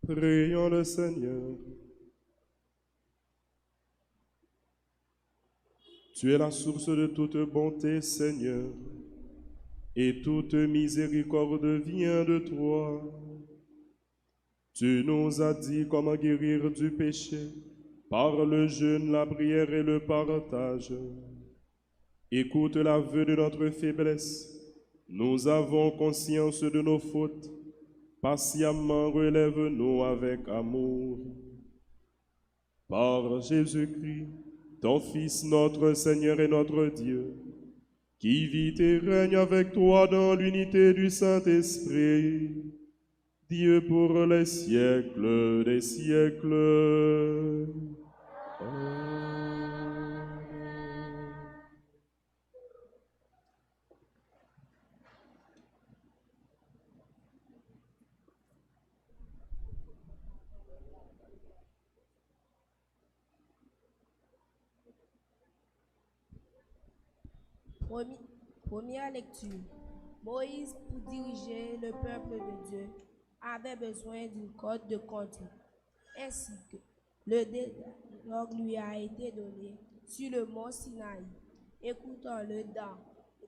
Prions le Seigneur. Tu es la source de toute bonté, Seigneur, et toute miséricorde vient de toi. Tu nous as dit comment guérir du péché par le jeûne, la prière et le partage. Écoute l'aveu de notre faiblesse. Nous avons conscience de nos fautes. Patiemment relève-nous avec amour. Par Jésus-Christ, ton Fils, notre Seigneur et notre Dieu, qui vit et règne avec toi dans l'unité du Saint-Esprit, Dieu pour les siècles des siècles. Amen. Première lecture. Moïse, pour diriger le peuple de Dieu, avait besoin d'une code de conduite, ainsi que le décalogue lui a été donné sur le mont Sinaï. Écoutons-le dans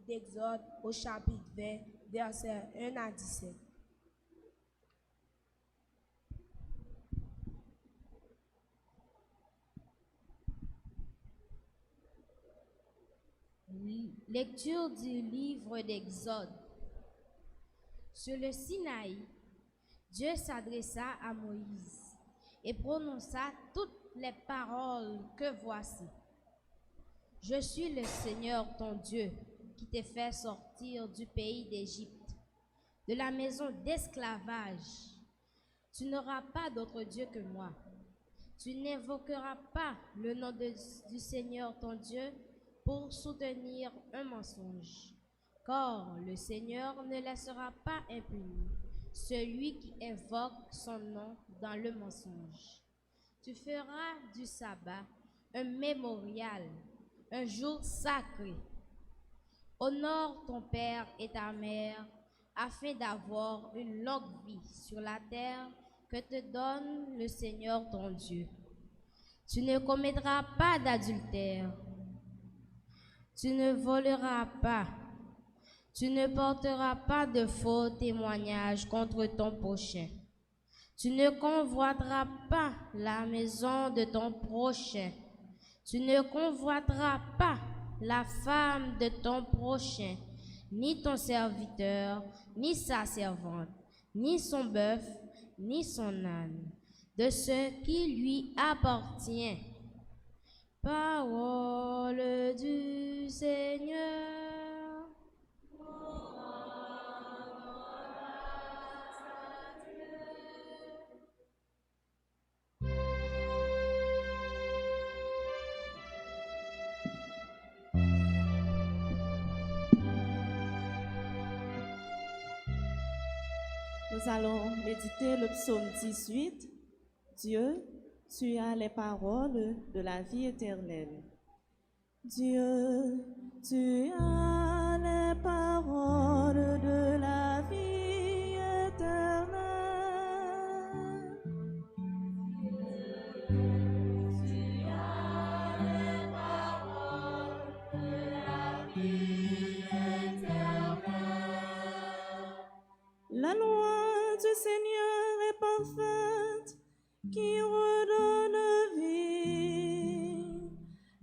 d'Exode au chapitre 20, versets 1 à 17. Lecture du livre d'Exode. Sur le Sinaï, Dieu s'adressa à Moïse et prononça toutes les paroles que voici. Je suis le Seigneur ton Dieu qui t'ai fait sortir du pays d'Égypte, de la maison d'esclavage. Tu n'auras pas d'autre Dieu que moi. Tu n'invoqueras pas le nom du Seigneur ton Dieu pour soutenir un mensonge, car le Seigneur ne laissera pas impuni celui qui invoque son nom dans le mensonge. Tu feras du sabbat un mémorial, un jour sacré. Honore ton père et ta mère afin d'avoir une longue vie sur la terre que te donne le Seigneur ton Dieu. Tu ne commettras pas d'adultère. Tu ne voleras pas. Tu ne porteras pas de faux témoignages contre ton prochain. Tu ne convoiteras pas la maison de ton prochain. Tu ne convoiteras pas la femme de ton prochain, ni ton serviteur, ni sa servante, ni son bœuf, ni son âne, de ce qui lui appartient. Parole du Seigneur. Nous allons méditer le psaume 18. Dieu, tu as les paroles de la vie éternelle. Dieu, tu as les paroles de la vie éternelle. Tu as les paroles de la vie éternelle. La loi du Seigneur est parfaite, qui redonne vie.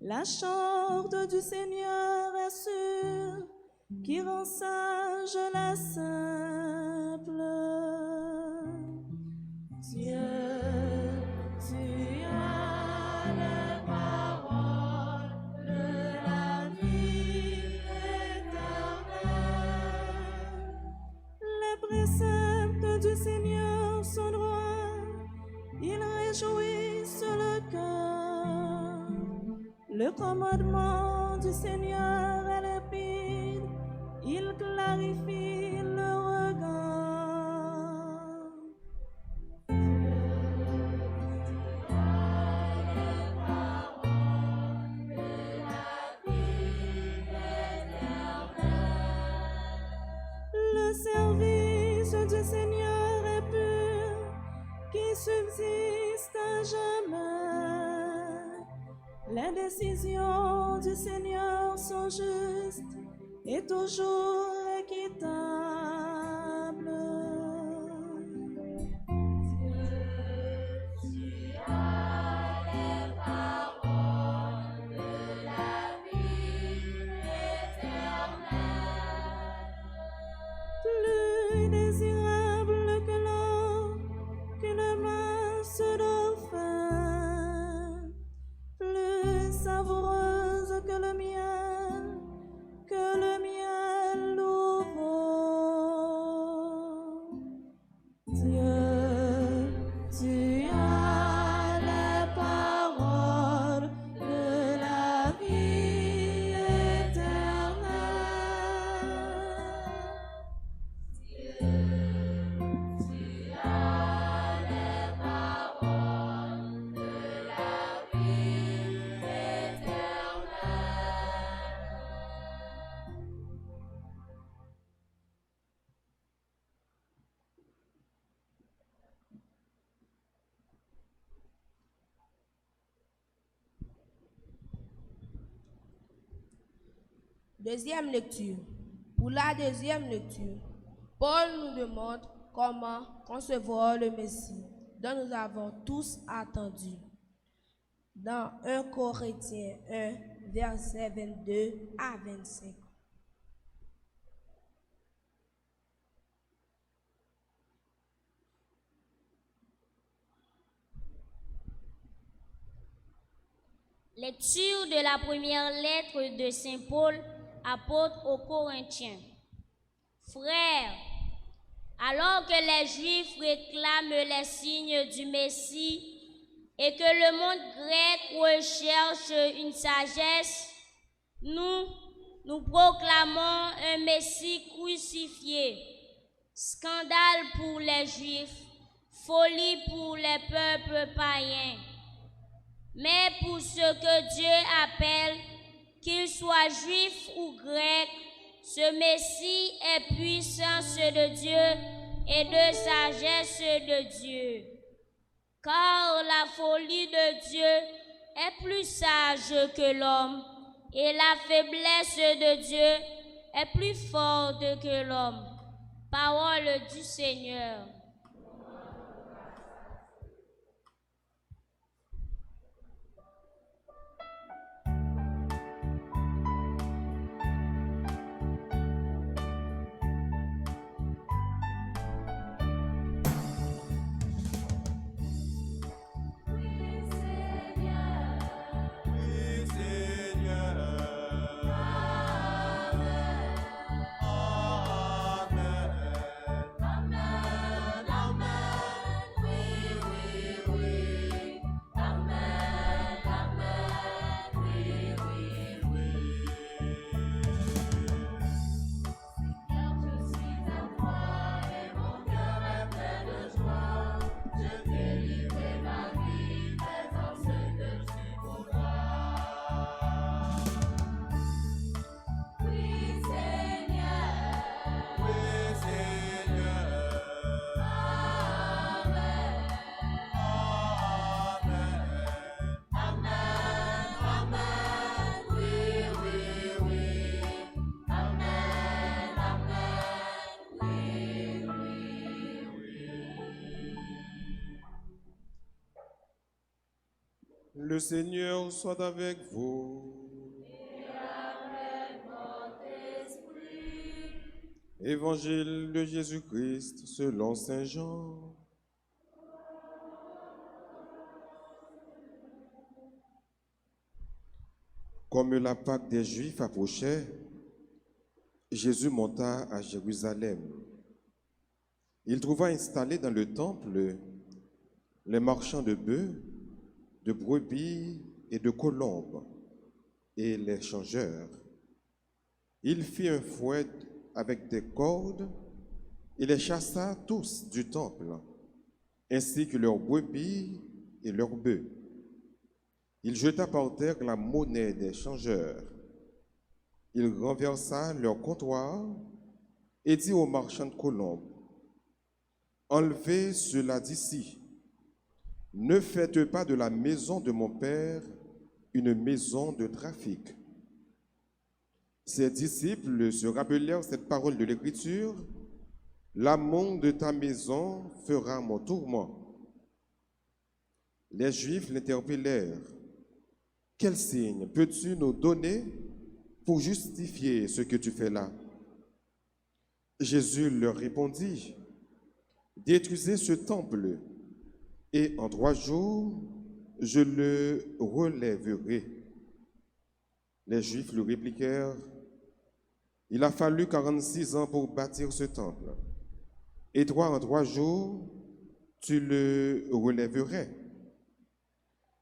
La charte du Seigneur est sûre, qui rend sage la simple. Dieu, tu as les paroles de la vie éternelle. Les préceptes du Seigneur sont droits, ils réjouissent le cœur. Le commandement du Seigneur est limpide, il clarifie le regard. Le service du Seigneur est pur, qui subsiste à jamais. Les décisions du Seigneur sont justes et toujours équitables. Plus désirable que l'or, qu'une masse dauphin, plus savoureuse que le miel nouveau. Dieu, tu as les paroles de la vie éternelle. Deuxième lecture. Pour la deuxième lecture, Paul nous demande comment concevoir le Messie dont nous avons tous attendu. Dans 1 Corinthiens 1, versets 22 à 25. Lecture de la première lettre de Saint Paul, apôtre aux Corinthiens. Frères, alors que les Juifs réclament les signes du Messie et que le monde grec recherche une sagesse, nous proclamons un Messie crucifié, scandale pour les Juifs, folie pour les peuples païens. Mais pour ceux que Dieu appelle, qu'ils soient juifs ou grecs, ce Messie est puissance de Dieu et de sagesse de Dieu. Car la folie de Dieu est plus sage que l'homme, et la faiblesse de Dieu est plus forte que l'homme. Parole du Seigneur. Le Seigneur soit avec vous. Évangile de Jésus-Christ selon Saint Jean. Comme la Pâque des Juifs approchait, Jésus monta à Jérusalem. Il trouva installés dans le temple les marchands de bœufs, de brebis et de colombes, et les changeurs. Il fit un fouet avec des cordes et les chassa tous du temple, ainsi que leurs brebis et leurs bœufs. Il jeta par terre la monnaie des changeurs. Il renversa leur comptoir et dit aux marchands de colombes, « Enlevez cela d'ici Ne faites pas de la maison de mon Père une maison de trafic. Ses disciples se rappelèrent cette parole de l'Écriture, l'amour de ta maison fera mon tourment. Les Juifs l'interpellèrent. Quel signe peux-tu nous donner pour justifier ce que tu fais là? Jésus leur répondit, détruisez ce temple, et en 3 jours, je le relèverai. Les Juifs lui répliquèrent, il a fallu 46 ans pour bâtir ce temple, et toi, en 3 jours, tu le relèverais.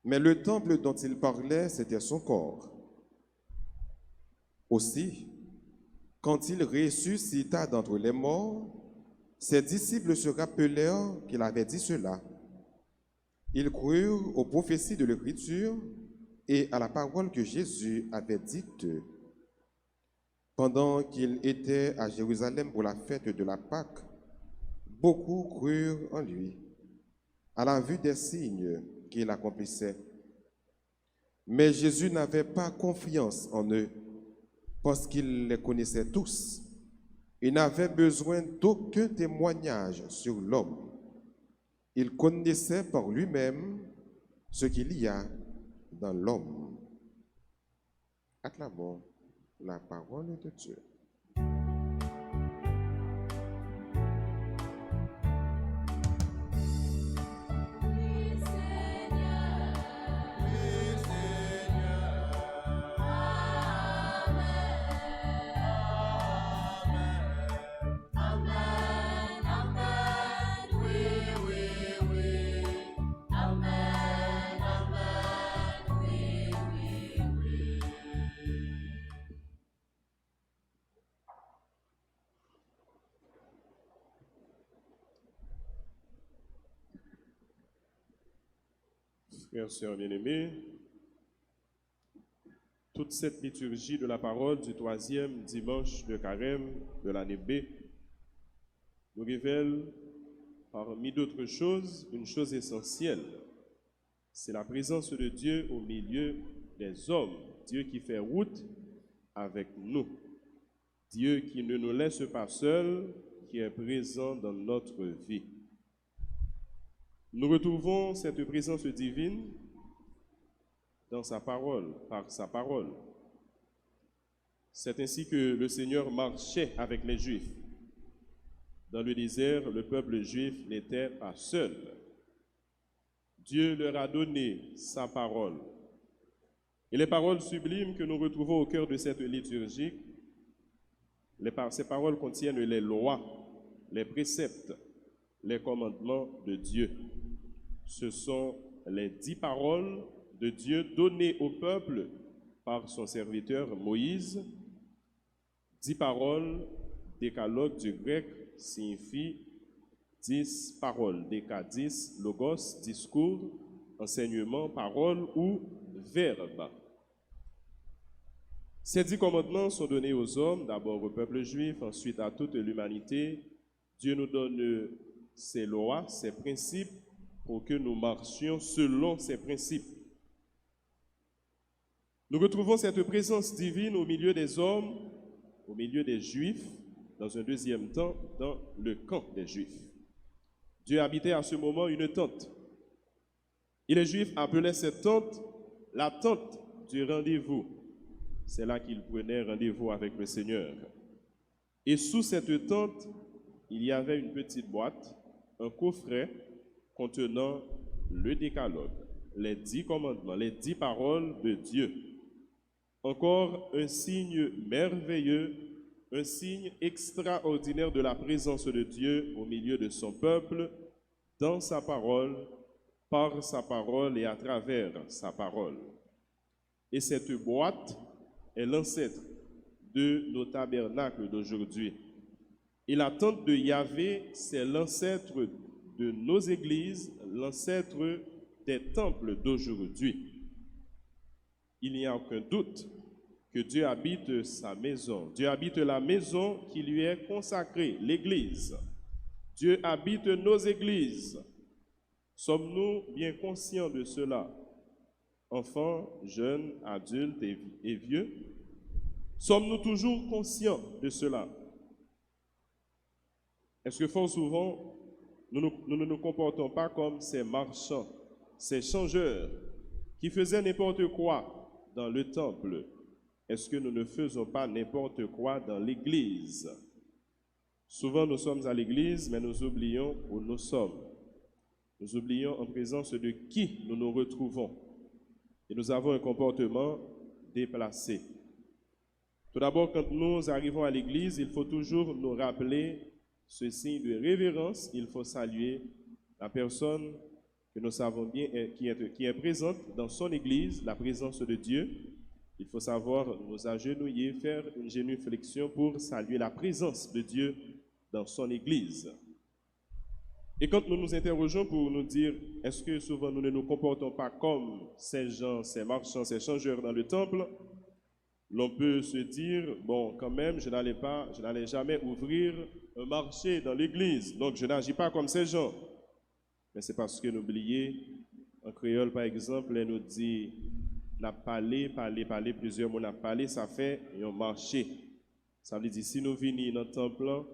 Mais le temple dont il parlait, c'était son corps. Aussi, quand il ressuscita d'entre les morts, ses disciples se rappelèrent qu'il avait dit cela. Ils crurent aux prophéties de l'Écriture et à la parole que Jésus avait dite. Pendant qu'il était à Jérusalem pour la fête de la Pâque, beaucoup crurent en lui, à la vue des signes qu'il accomplissait. Mais Jésus n'avait pas confiance en eux, parce qu'il les connaissait tous. Il n'avait besoin d'aucun témoignage sur l'homme. Il connaissait par lui-même ce qu'il y a dans l'homme. Acclamons la parole de Dieu. Frères et sœurs bien-aimés, toute cette liturgie de la parole du 3e dimanche de Carême de l'année B nous révèle, parmi d'autres choses, une chose essentielle. C'est la présence de Dieu au milieu des hommes. Dieu qui fait route avec nous. Dieu qui ne nous laisse pas seuls, qui est présent dans notre vie. Nous retrouvons cette présence divine dans sa parole, par sa parole. C'est ainsi que le Seigneur marchait avec les Juifs. Dans le désert, le peuple juif n'était pas seul. Dieu leur a donné sa parole. Et les paroles sublimes que nous retrouvons au cœur de cette liturgie, ces paroles contiennent les lois, les préceptes, les commandements de Dieu. Ce sont les 10 paroles de Dieu données au peuple par son serviteur Moïse. 10 paroles, décalogue du grec, signifie 10 paroles. Décadis, logos, discours, enseignement, parole ou verbe. Ces 10 commandements sont donnés aux hommes, d'abord au peuple juif, ensuite à toute l'humanité. Dieu nous donne ses lois, ses principes, pour que nous marchions selon ces principes. Nous retrouvons cette présence divine au milieu des hommes, au milieu des Juifs, dans un deuxième temps, dans le camp des Juifs. Dieu habitait à ce moment une tente. Et les Juifs appelaient cette tente la tente du rendez-vous. C'est là qu'ils prenaient rendez-vous avec le Seigneur. Et sous cette tente, il y avait une petite boîte, un coffret, contenant le décalogue, les 10 commandements, les 10 paroles de Dieu. Encore un signe merveilleux, un signe extraordinaire de la présence de Dieu au milieu de son peuple, dans sa parole, par sa parole et à travers sa parole. Et cette boîte est l'ancêtre de nos tabernacles d'aujourd'hui. Et la tente de Yahvé, c'est l'ancêtre de nos églises, l'ancêtre des temples d'aujourd'hui. Il n'y a aucun doute que Dieu habite sa maison. Dieu habite la maison qui lui est consacrée, l'église. Dieu habite nos églises. Sommes-nous bien conscients de cela? Enfants, jeunes, adultes et vieux, sommes-nous toujours conscients de cela? Est-ce que fort souvent, nous ne nous comportons pas comme ces marchands, ces changeurs qui faisaient n'importe quoi dans le temple? Est-ce que nous ne faisons pas n'importe quoi dans l'église? Souvent, nous sommes à l'église, mais nous oublions où nous sommes. Nous oublions en présence de qui nous nous retrouvons. Et nous avons un comportement déplacé. Tout d'abord, quand nous arrivons à l'église, il faut toujours nous rappeler ce signe de révérence. Il faut saluer la personne que nous savons bien qui est présente dans son église, la présence de Dieu. Il faut savoir nous agenouiller, faire une génuflexion pour saluer la présence de Dieu dans son église. Et quand nous nous interrogeons pour nous dire, est-ce que souvent nous ne nous comportons pas comme ces gens, ces marchands, ces changeurs dans le temple, l'on peut se dire, bon, quand même, je n'allais jamais ouvrir un marché dans l'église, donc je n'agis pas comme ces gens. Mais c'est parce que n'oubliez, en créole par exemple, elle nous dit, n'a parlé, plusieurs mots n'a parlé, ça fait un marché. Ça veut dire, si nous venons dans le temple,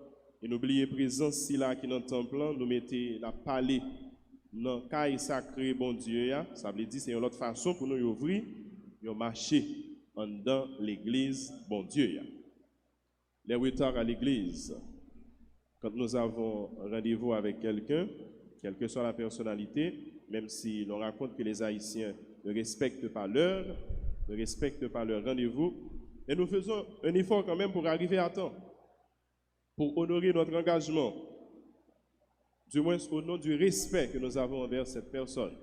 et n'oubliez présence si là qui dans le temple, nous mettons la parler dans le caille sacré, bon Dieu, ça veut dire, c'est une autre façon pour nous ouvrir un marché dans l'église, bon Dieu. Les retards à l'église, quand nous avons rendez-vous avec quelqu'un, quelle que soit la personnalité, même si l'on raconte que les Haïtiens ne respectent pas l'heure, ne respectent pas leur rendez-vous, et nous faisons un effort quand même pour arriver à temps, pour honorer notre engagement, du moins au nom du respect que nous avons envers cette personne.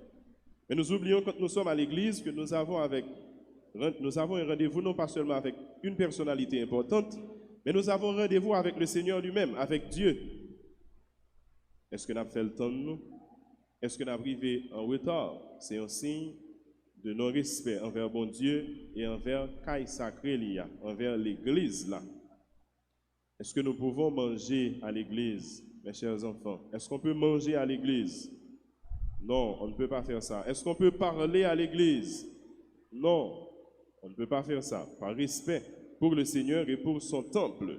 Mais nous oublions quand nous sommes à l'église que nous avons un rendez-vous non pas seulement avec une personnalité importante, mais nous avons un rendez-vous avec le Seigneur lui-même, avec Dieu. Est-ce que nous avons fait le temps de nous? Est-ce que nous avons arrivé en retard? C'est un signe de non-respect envers bon Dieu et envers Caille sacré, envers l'église là. Est-ce que nous pouvons manger à l'église, mes chers enfants? Est-ce qu'on peut manger à l'église? Non, on ne peut pas faire ça. Est-ce qu'on peut parler à l'église? Non, on ne peut pas faire ça. Par respect pour le Seigneur et pour son temple.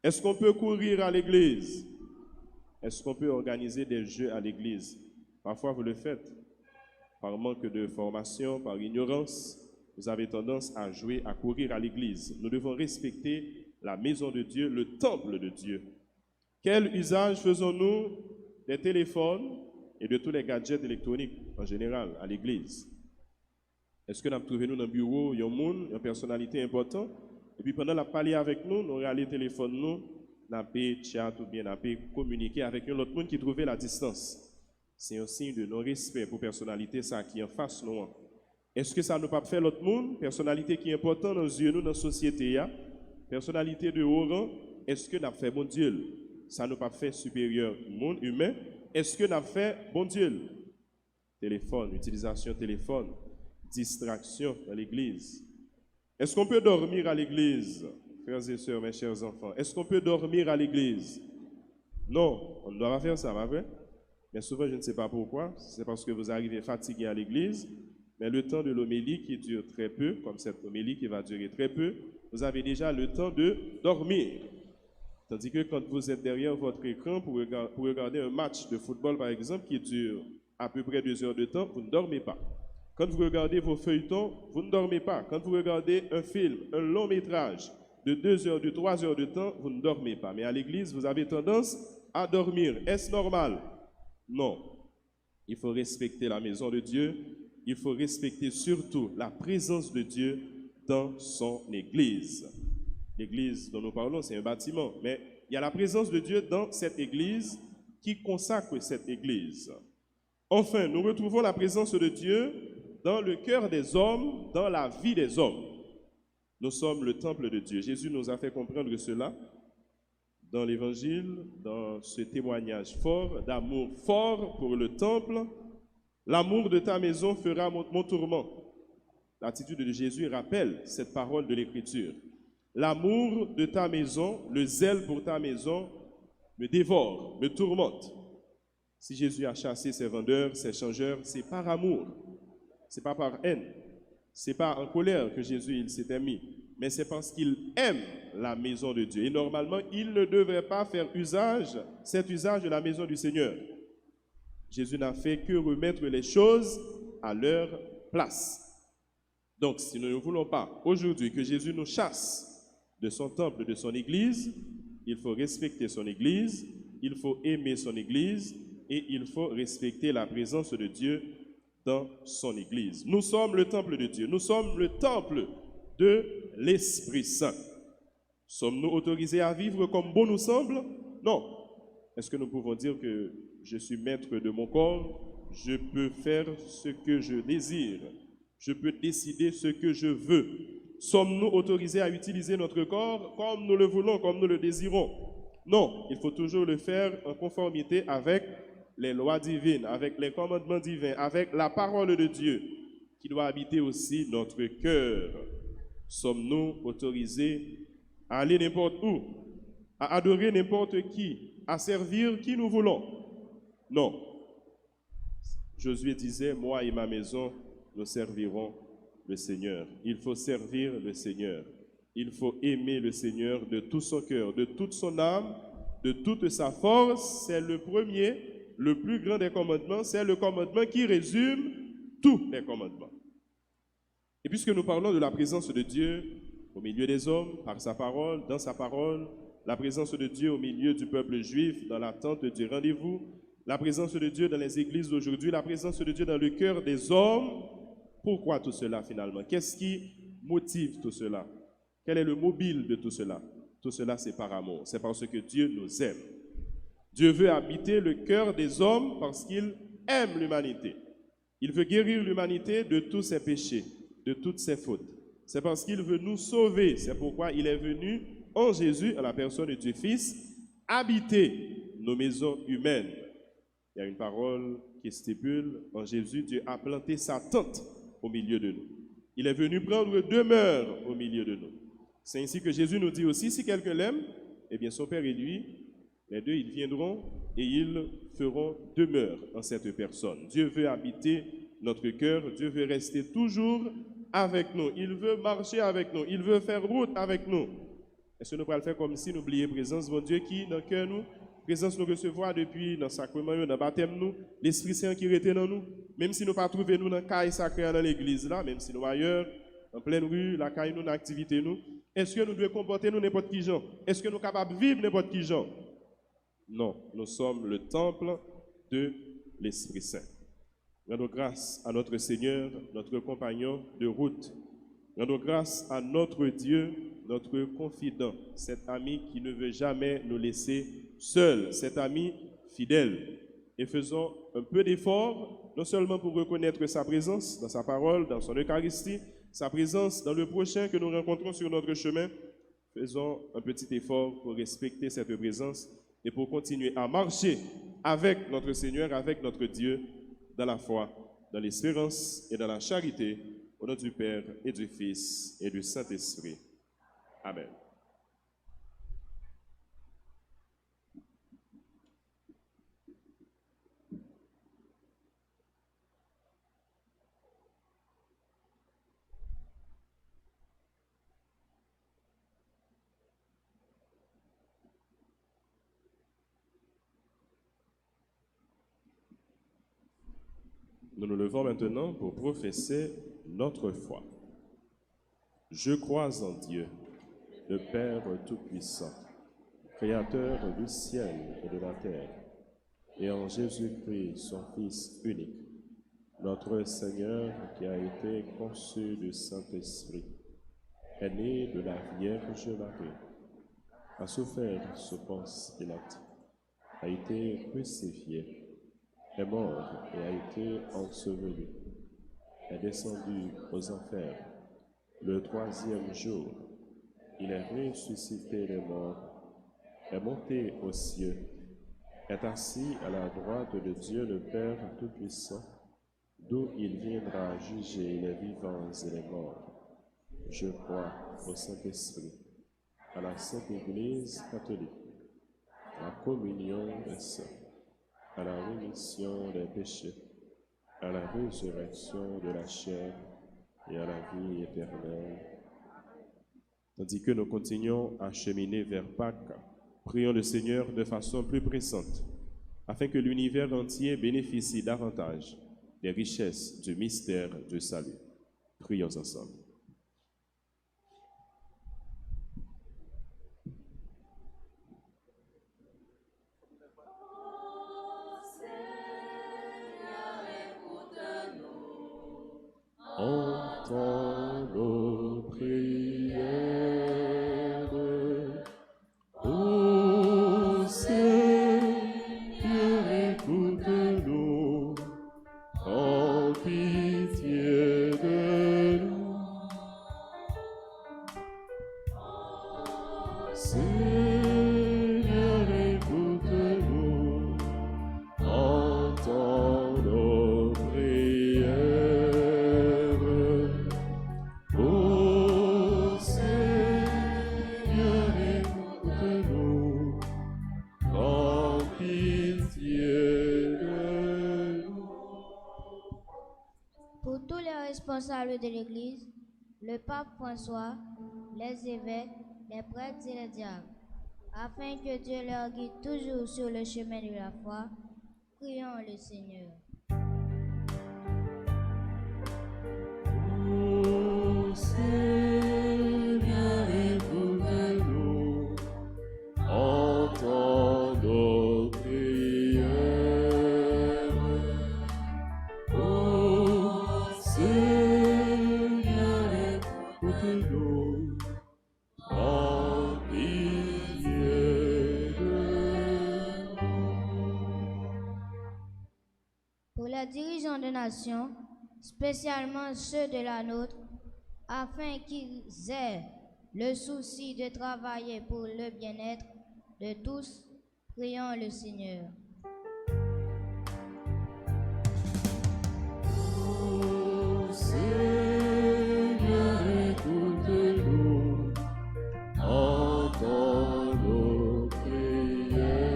Est-ce qu'on peut courir à l'église? Est-ce qu'on peut organiser des jeux à l'église? Parfois, vous le faites. Par manque de formation, par ignorance, vous avez tendance à jouer, à courir à l'église. Nous devons respecter la maison de Dieu, le temple de Dieu. Quel usage faisons-nous des téléphones et de tous les gadgets électroniques en général à l'église? Est-ce que nous avons trouvé nous dans le bureau, une personnalité importante, et puis pendant la parler avec nous, nous allons téléphone nous, nous avons chat ou bien nous avons communiquer avec un autre monde qui trouvait la distance. C'est un signe de non-respect pour personnalité ça qui est en face nous. Est-ce que ça ne pas fait l'autre monde, personnalité qui est importante dans les yeux nous dans la société, personnalité de haut rang, est-ce que nous avons fait bon Dieu? Ça ne pas fait supérieur monde humain. Est-ce que nous avons fait bon Dieu? Téléphone, utilisation téléphone, distraction dans l'église. Est-ce qu'on peut dormir à l'église? Frères et sœurs, mes chers enfants, est-ce qu'on peut dormir à l'église? Non, on ne doit pas faire ça, pas vrai? Mais souvent, je ne sais pas pourquoi. C'est parce que vous arrivez fatigué à l'église, mais le temps de l'homélie qui dure très peu, comme cette homélie qui va durer très peu, vous avez déjà le temps de dormir. Tandis que quand vous êtes derrière votre écran pour regarder un match de football, par exemple, qui dure à peu près 2 heures de temps, vous ne dormez pas. Quand vous regardez vos feuilletons, vous ne dormez pas. Quand vous regardez un film, un long métrage de 2 heures, de 3 heures de temps, vous ne dormez pas. Mais à l'église, vous avez tendance à dormir. Est-ce normal? Non. Il faut respecter la maison de Dieu. Il faut respecter surtout la présence de Dieu dans son église. L'église dont nous parlons, c'est un bâtiment. Mais il y a la présence de Dieu dans cette église qui consacre cette église. Enfin, nous retrouvons la présence de Dieu dans le cœur des hommes, dans la vie des hommes. Nous sommes le temple de Dieu. Jésus nous a fait comprendre cela dans l'Évangile, dans ce témoignage fort, d'amour fort pour le temple. L'amour de ta maison fera mon tourment. L'attitude de Jésus rappelle cette parole de l'Écriture. L'amour de ta maison, le zèle pour ta maison me dévore, me tourmente. Si Jésus a chassé ses vendeurs, ses changeurs, c'est par amour, c'est pas par haine, c'est pas en colère que Jésus il s'était mis, mais c'est parce qu'il aime la maison de Dieu. Et normalement, il ne devrait pas faire cet usage de la maison du Seigneur. Jésus n'a fait que remettre les choses à leur place. Donc, si nous ne voulons pas aujourd'hui que Jésus nous chasse de son temple, de son église, il faut respecter son église, il faut aimer son église et il faut respecter la présence de Dieu dans son église. Nous sommes le temple de Dieu, nous sommes le temple de l'Esprit Saint. Sommes-nous autorisés à vivre comme bon nous semble? Non. Est-ce que nous pouvons dire que je suis maître de mon corps, je peux faire ce que je désire, je peux décider ce que je veux? Sommes-nous autorisés à utiliser notre corps comme nous le voulons, comme nous le désirons? Non, il faut toujours le faire en conformité avec les lois divines, avec les commandements divins, avec la parole de Dieu qui doit habiter aussi notre cœur. Sommes-nous autorisés à aller n'importe où, à adorer n'importe qui, à servir qui nous voulons? Non. Josué disait, moi et ma maison, nous servirons le Seigneur. Il faut servir le Seigneur. Il faut aimer le Seigneur de tout son cœur, de toute son âme, de toute sa force. C'est le premier, le plus grand des commandements. C'est le commandement qui résume tous les commandements. Et puisque nous parlons de la présence de Dieu au milieu des hommes, par sa parole, dans sa parole, la présence de Dieu au milieu du peuple juif, dans l'attente du rendez-vous, la présence de Dieu dans les églises d'aujourd'hui, la présence de Dieu dans le cœur des hommes, pourquoi tout cela finalement? Qu'est-ce qui motive tout cela? Quel est le mobile de tout cela? Tout cela, c'est par amour. C'est parce que Dieu nous aime. Dieu veut habiter le cœur des hommes parce qu'il aime l'humanité. Il veut guérir l'humanité de tous ses péchés, de toutes ses fautes. C'est parce qu'il veut nous sauver. C'est pourquoi il est venu en Jésus, à la personne du Fils, habiter nos maisons humaines. Il y a une parole qui stipule, en Jésus, Dieu a planté sa tente au milieu de nous. Il est venu prendre demeure au milieu de nous. C'est ainsi que Jésus nous dit aussi, si quelqu'un l'aime, eh bien son Père et lui, les deux, ils viendront et ils feront demeure en cette personne. Dieu veut habiter notre cœur, Dieu veut rester toujours avec nous. Il veut marcher avec nous, il veut faire route avec nous. Est-ce que nous pouvons le faire comme si nous oublions la présence de Dieu qui, dans le cœur, nous, présence nous recevoir depuis dans le sacrement, dans le baptême, nous, l'Esprit Saint qui était dans nous, même si nous ne pas trouver nous dans le caille sacré dans l'église, là, même si nous ailleurs, en pleine rue, la caille nous, dans l'activité, nous, est-ce que nous devons comporter nous n'importe qui gens? Est-ce que nous sommes capables de vivre n'importe qui gens? Non, nous sommes le temple de l'Esprit Saint. Rendons grâce à notre Seigneur, notre compagnon de route. Rendons grâce à notre Dieu, notre confident, cet ami qui ne veut jamais nous laisser seuls, cet ami fidèle. Et faisons un peu d'effort, non seulement pour reconnaître sa présence dans sa parole, dans son Eucharistie, sa présence dans le prochain que nous rencontrons sur notre chemin. Faisons un petit effort pour respecter cette présence et pour continuer à marcher avec notre Seigneur, avec notre Dieu, dans la foi, dans l'espérance et dans la charité, au nom du Père et du Fils et du Saint-Esprit. Amen. Nous nous levons maintenant pour professer notre foi. Je crois en Dieu, le Père Tout-Puissant, Créateur du ciel et de la terre, et en Jésus-Christ, son Fils unique, notre Seigneur qui a été conçu du Saint-Esprit, est né de la Vierge Marie, a souffert sous Ponce Pilate, a été crucifié, est mort et a été enseveli, est descendu aux enfers. Le troisième jour, il est ressuscité des morts, est monté aux cieux, est assis à la droite de Dieu le Père Tout-Puissant, d'où il viendra juger les vivants et les morts. Je crois au Saint-Esprit, à la Sainte Église catholique, à la communion des saints, à la rémission des péchés, à la résurrection de la chair et à la vie éternelle. Tandis que nous continuons à cheminer vers Pâques, prions le Seigneur de façon plus pressante, afin que l'univers entier bénéficie davantage des richesses du mystère du salut. Prions ensemble. Entends nos prières, ô Seigneur, écoute-nous, en pitié de nous. Seigneur, écoute-nous, entends nos prières. Ô Seigneur, écoute-nous, en pitié de nous. Pour tous les responsables de l'Église, le pape François, les évêques, les prêtres et les diacres, afin que Dieu leur guide toujours sur le chemin de la foi, prions le Seigneur. Ô Seigneur, écoute-nous, entends nos prières. Ô Seigneur, écoute-nous, en pitié de nous. Pour les dirigeants de nations, spécialement ceux de la nôtre, afin qu'ils aient le souci de travailler pour le bien-être de tous, prions le Seigneur. Ô Seigneur, écoute-nous, entends nos prières.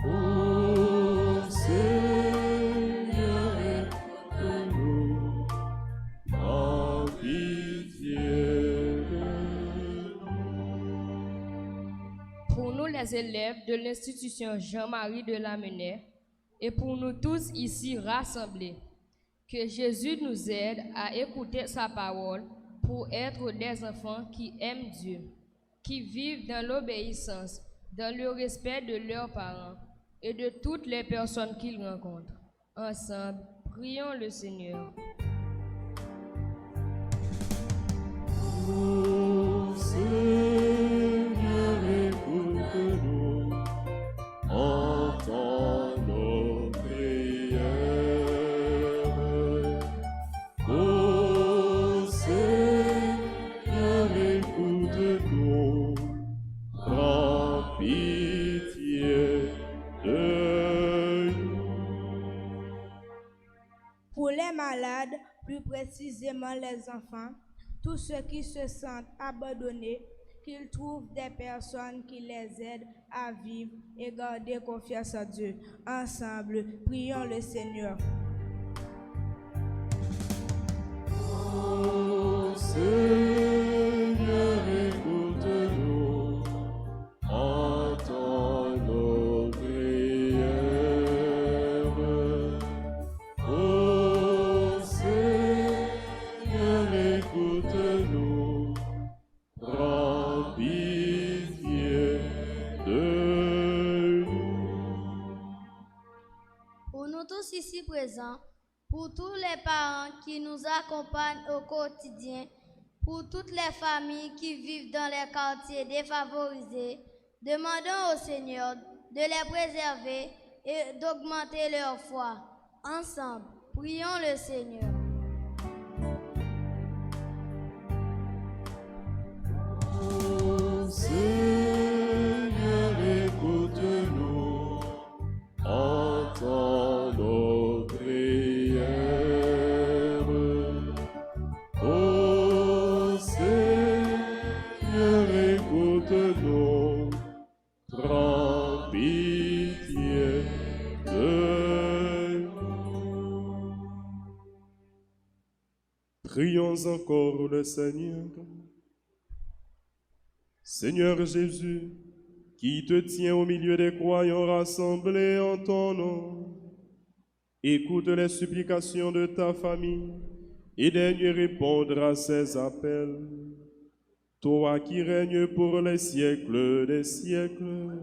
Ô Seigneur, écoute-nous, en pitié de nous. Pour nous les élèves de l'institution Jean-Marie de Lamennais et pour nous tous ici rassemblés, que Jésus nous aide à écouter sa parole pour être des enfants qui aiment Dieu, qui vivent dans l'obéissance, dans le respect de leurs parents et de toutes les personnes qu'ils rencontrent. Ensemble, prions le Seigneur. Ô Seigneur, écoute-nous, entends nos prières. Ô Seigneur, écoute-nous, prends pitié de nous. Pour les malades, plus précisément les enfants, tous ceux qui se sentent abandonnés, qu'ils trouvent des personnes qui les aident à vivre et garder confiance en Dieu. Ensemble, prions le Seigneur. Ô Seigneur, écoute-nous, entends nos prières. Ô Seigneur, écoute-nous, prends pitié de nous. Pour nous tous ici présents, pour tous les parents qui nous accompagnent au quotidien, pour toutes les familles qui vivent dans les quartiers défavorisés, demandons au Seigneur de les préserver et d'augmenter leur foi. Ensemble, prions le Seigneur. Ô Seigneur, écoute-nous, entends nos prières. Ô Seigneur, écoute-nous, prends pitié Prions encore le Seigneur. Seigneur Jésus, qui te tiens au milieu des croyants rassemblés en ton nom, écoute les supplications de ta famille et daigne répondre à ses appels. Toi qui règnes pour les siècles des siècles.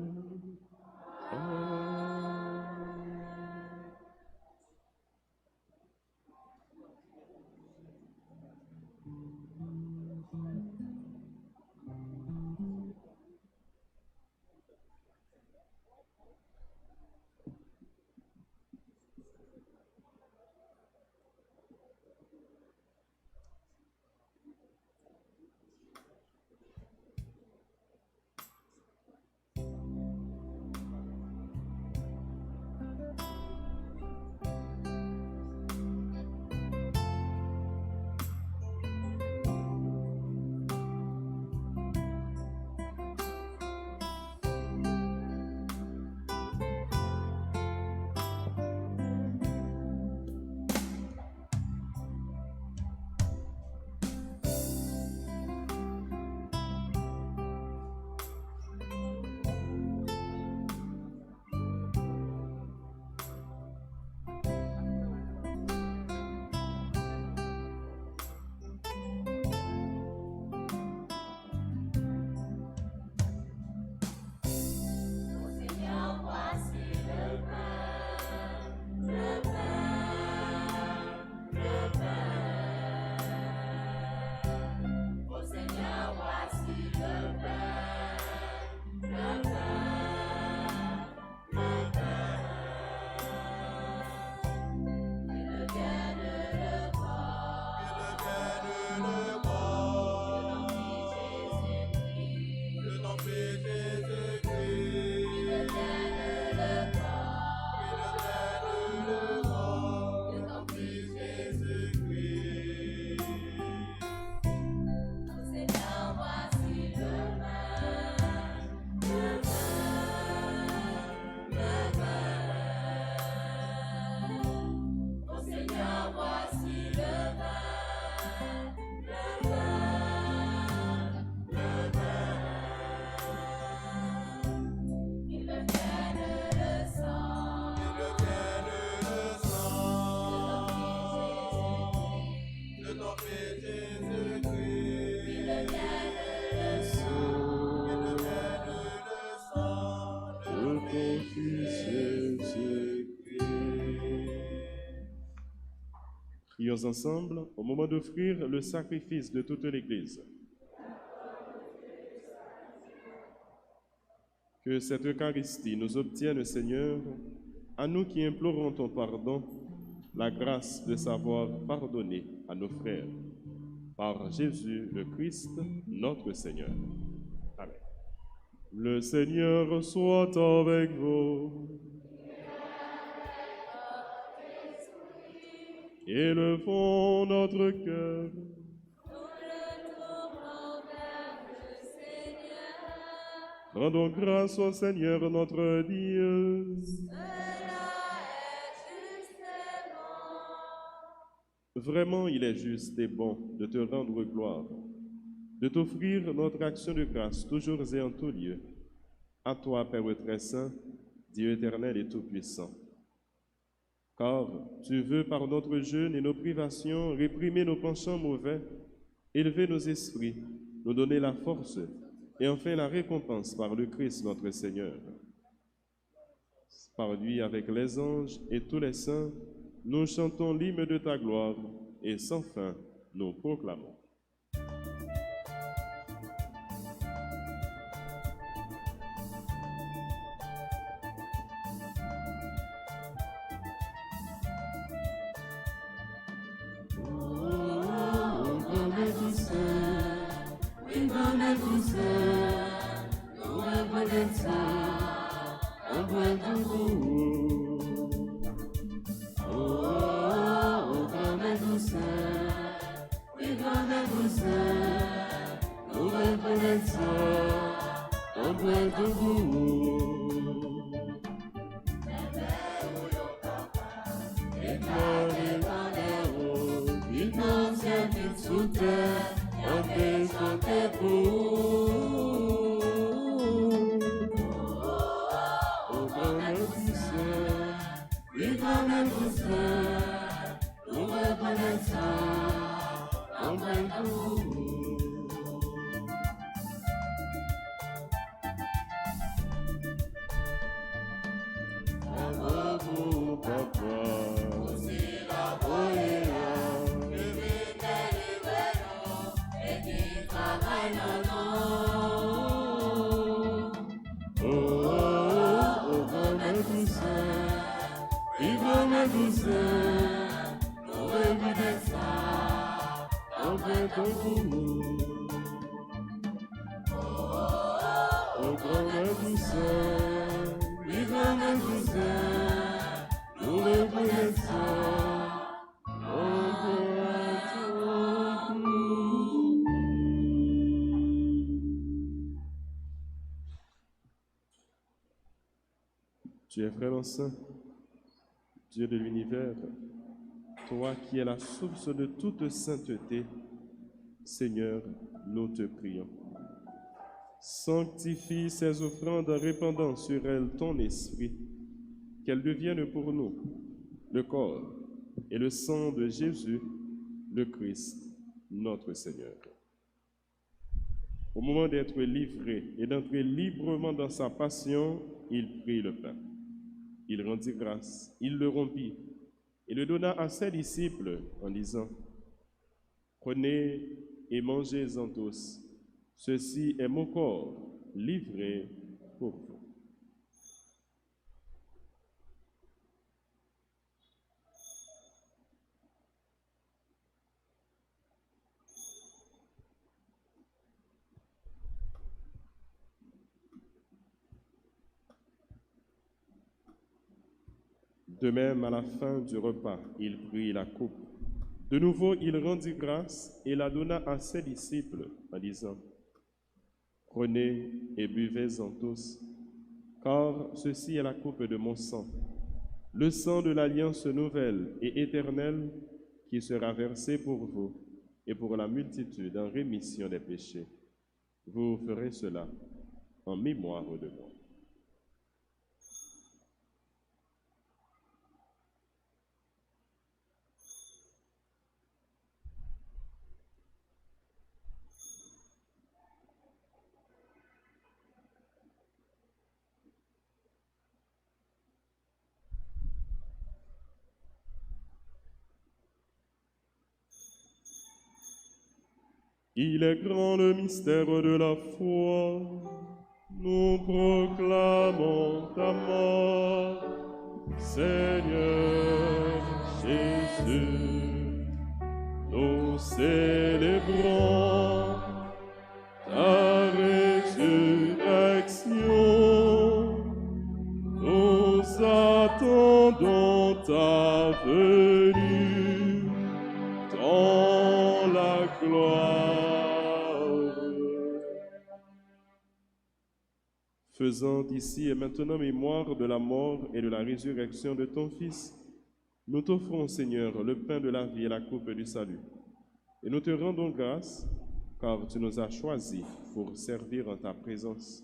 Prions ensemble au moment d'offrir le sacrifice de toute l'Église. Que cette Eucharistie nous obtienne, Seigneur, à nous qui implorons ton pardon, la grâce de savoir pardonner à nos frères. Par Jésus le Christ, notre Seigneur. Amen. Le Seigneur soit avec vous. Élevons notre cœur. Rendons grâce au Seigneur notre Dieu. Vraiment, il est juste et bon de te rendre gloire, de t'offrir notre action de grâce toujours et en tout lieu. À toi, Père très saint, Dieu éternel et tout-puissant. Car tu veux, par notre jeûne et nos privations, réprimer nos penchants mauvais, élever nos esprits, nous donner la force et enfin la récompense par le Christ notre Seigneur. Par lui, avec les anges et tous les saints, nous chantons l'hymne de ta gloire et sans fin nous proclamons. We gonna toutes bontés sont tes vous. Ô grand douceur, oui, grand douceur, nous reconnaissons, on prie pour vous. Bravo, papa. Tu es vraiment saint, Dieu de l'univers, toi qui es la source de toute sainteté, Seigneur, nous te prions. Sanctifie ces offrandes en répandant sur elles ton esprit, qu'elles deviennent pour nous le corps et le sang de Jésus, le Christ, notre Seigneur. Au moment d'être livré et d'entrer librement dans sa passion, il prit le pain. Il rendit grâce, il le rompit et le donna à ses disciples en disant, « Prenez et mangez-en tous, ceci est mon corps livré pour vous. » De même, à la fin du repas, il prit la coupe. De nouveau, il rendit grâce et la donna à ses disciples en disant, « Prenez et buvez-en tous, car ceci est la coupe de mon sang, le sang de l'alliance nouvelle et éternelle qui sera versé pour vous et pour la multitude en rémission des péchés. Vous ferez cela en mémoire de moi. » Il est grand le mystère de la foi. Nous proclamons ta mort, Seigneur Jésus. Nous célébrons ta résurrection. Nous attendons ta venue dans la gloire. Faisant ici et maintenant mémoire de la mort et de la résurrection de ton Fils, nous t'offrons, Seigneur, le pain de la vie et la coupe du salut. Et nous te rendons grâce, car tu nous as choisis pour servir en ta présence.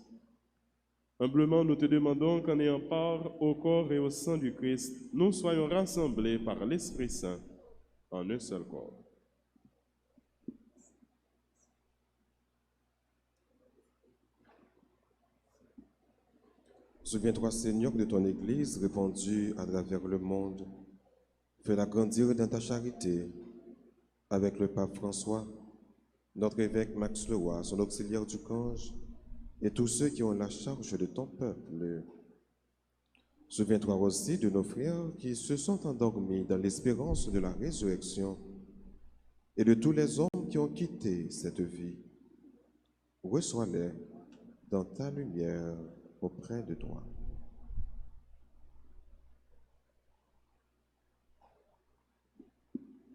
Humblement, nous te demandons qu'en ayant part au corps et au sang du Christ, nous soyons rassemblés par l'Esprit Saint en un seul corps. Souviens-toi, Seigneur, de ton Église répandue à travers le monde. Fais-la grandir dans ta charité avec le pape François, notre évêque Max Leroy, son auxiliaire du Cange, et tous ceux qui ont la charge de ton peuple. Souviens-toi aussi de nos frères qui se sont endormis dans l'espérance de la résurrection et de tous les hommes qui ont quitté cette vie. Reçois-les dans ta lumière auprès de toi.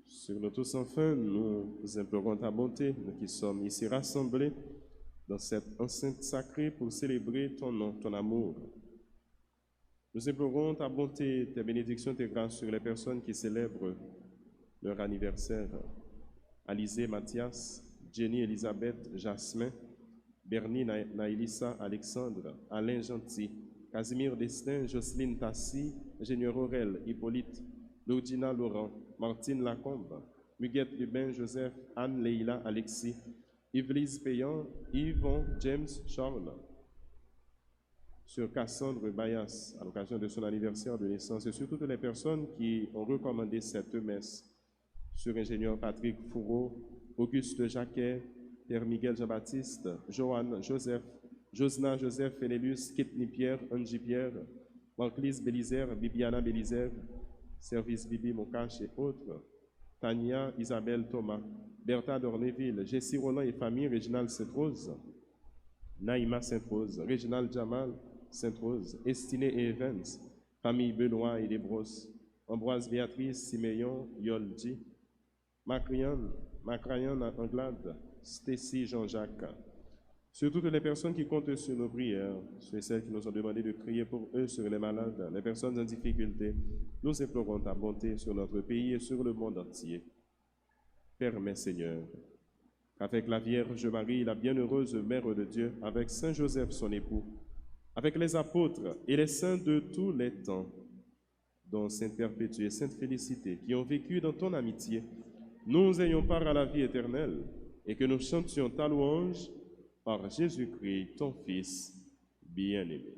Sur nous tous enfin, nous implorons ta bonté, nous qui sommes ici rassemblés dans cette enceinte sacrée pour célébrer ton nom, ton amour. Nous implorons ta bonté, tes bénédictions, tes grâces sur les personnes qui célèbrent leur anniversaire. Alizé Mathias, Jenny Elisabeth Jasmin, Bernie Naïlissa Alexandre, Alain Gentil, Casimir Destin, Jocelyne Tassi, Ingénieur Aurel, Hippolyte, Lourdina Laurent, Martine Lacombe, Muguette Lubin, Joseph, Anne Leila Alexis, Yvelise Payan, Yvon James Charles, sur Cassandre Bayas, à l'occasion de son anniversaire de naissance, et sur toutes les personnes qui ont recommandé cette messe, sur Ingénieur Patrick Fourreau, Auguste Jacquet, Père Miguel Jean-Baptiste, Joanne Joseph, Josna Joseph Fenelus, Kitney Pierre, Angie Pierre, Marclise Bélisère, Bibiana Bélisère, Service Bibi Mokache et autres, Tania Isabelle Thomas, Bertha Dornéville, Jessie Roland et famille, Réginald Sainte-Rose, Naïma Sainte-Rose, Réginald Jamal Sainte-Rose, Estiné et Evans, famille Benoît et Desbrosses, Ambroise Béatrice Siméon Yoldi, Macrayan Anglade, Stacy Jean-Jacques. Sur toutes les personnes qui comptent sur nos prières, sur celles qui nous ont demandé de prier pour eux, sur les malades, les personnes en difficulté, nous implorons ta bonté sur notre pays et sur le monde entier. Permets, Seigneur, qu'avec la Vierge Marie, la bienheureuse Mère de Dieu, avec Saint Joseph, son époux, avec les apôtres et les saints de tous les temps, dont Sainte Perpétue et Sainte Félicité, qui ont vécu dans ton amitié, nous ayons part à la vie éternelle et que nous chantions ta louange par Jésus-Christ, ton Fils bien-aimé.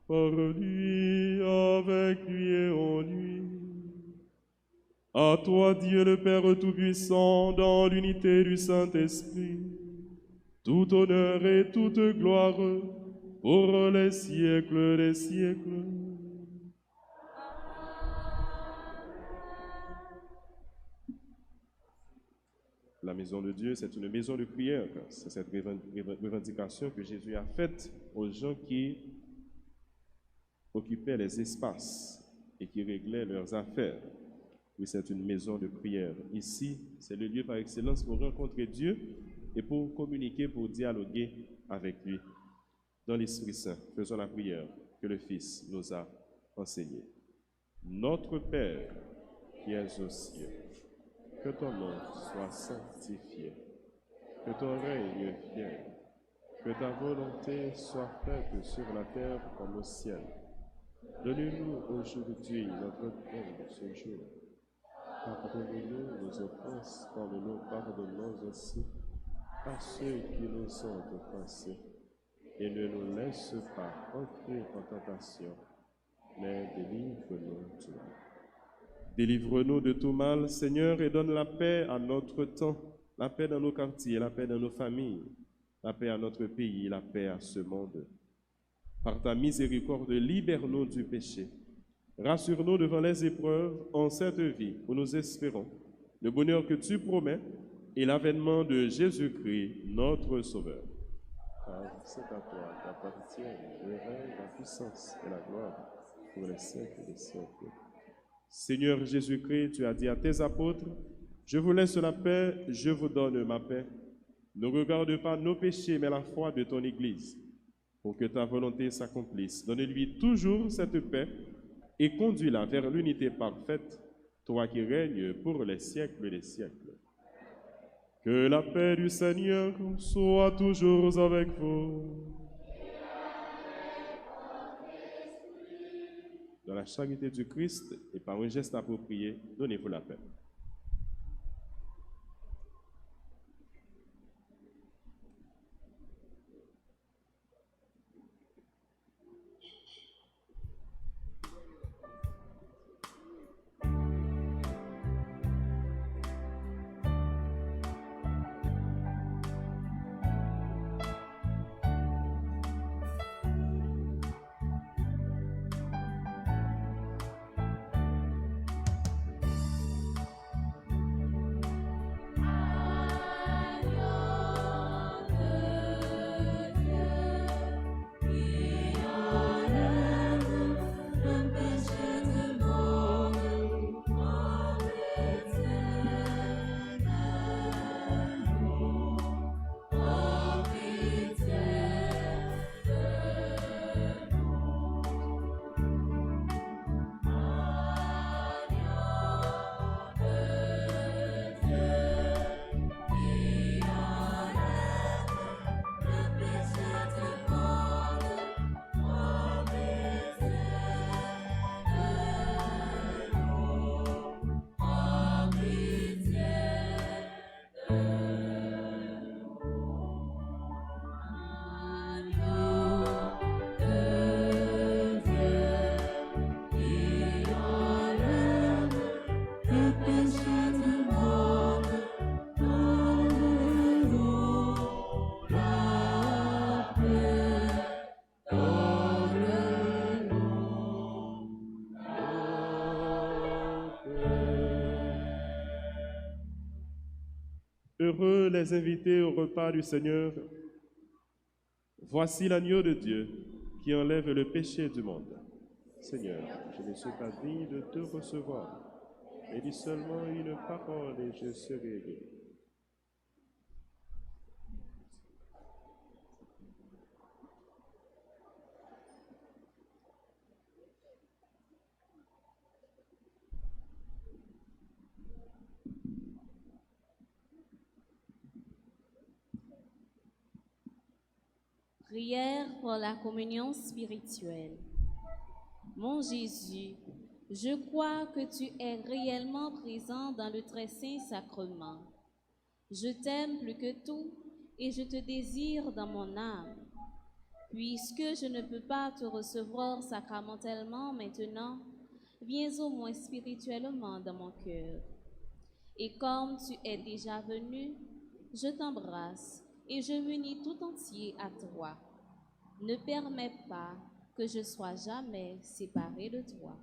Par lui, avec lui et en lui. À toi, Dieu le Père Tout-Puissant, dans l'unité du Saint-Esprit, tout honneur et toute gloire pour les siècles des siècles. La maison de Dieu, c'est une maison de prière. C'est cette revendication que Jésus a faite aux gens qui occupaient les espaces et qui réglaient leurs affaires. Oui, c'est une maison de prière. Ici, c'est le lieu par excellence pour rencontrer Dieu et pour communiquer, pour dialoguer avec lui. Dans l'Esprit Saint, faisons la prière que le Fils nous a enseignée. Notre Père, qui es aux cieux, que ton nom soit sanctifié, que ton règne vienne, que ta volonté soit faite sur la terre comme au ciel. Donne-nous aujourd'hui notre pain de ce jour. Pardonne-nous nos offenses, comme nous pardonnons aussi à ceux qui nous ont offensés. Et ne nous laisse pas entrer en tentation, mais délivre-nous du mal. Délivre-nous de tout mal, Seigneur, et donne la paix à notre temps, la paix dans nos quartiers, la paix dans nos familles, la paix à notre pays, la paix à ce monde. Par ta miséricorde, libère-nous du péché. Rassure-nous devant les épreuves en cette vie où nous espérons le bonheur que tu promets et l'avènement de Jésus-Christ, notre Sauveur. Car c'est à toi qu'appartiennent le règne, la puissance et la gloire pour les siècles des siècles. Seigneur Jésus-Christ, tu as dit à tes apôtres, « Je vous laisse la paix, je vous donne ma paix. Ne regarde pas nos péchés, mais la foi de ton Église, pour que ta volonté s'accomplisse. Donne-lui toujours cette paix et conduis-la vers l'unité parfaite, toi qui règnes pour les siècles des siècles. » Que la paix du Seigneur soit toujours avec vous. Dans la charité du Christ et par un geste approprié, donnez-vous la paix. Heureux les invités au repas du Seigneur. Voici l'agneau de Dieu qui enlève le péché du monde. Seigneur, je ne suis pas digne de te recevoir, mais dis seulement une parole et je serai guéri. Prière pour la communion spirituelle. Mon Jésus, je crois que tu es réellement présent dans le très saint sacrement. Je t'aime plus que tout et je te désire dans mon âme. Puisque je ne peux pas te recevoir sacramentellement maintenant, viens au moins spirituellement dans mon cœur. Et comme tu es déjà venu, je t'embrasse et je m'unis tout entier à toi. Ne permets pas que je sois jamais séparé de toi.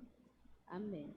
Amen.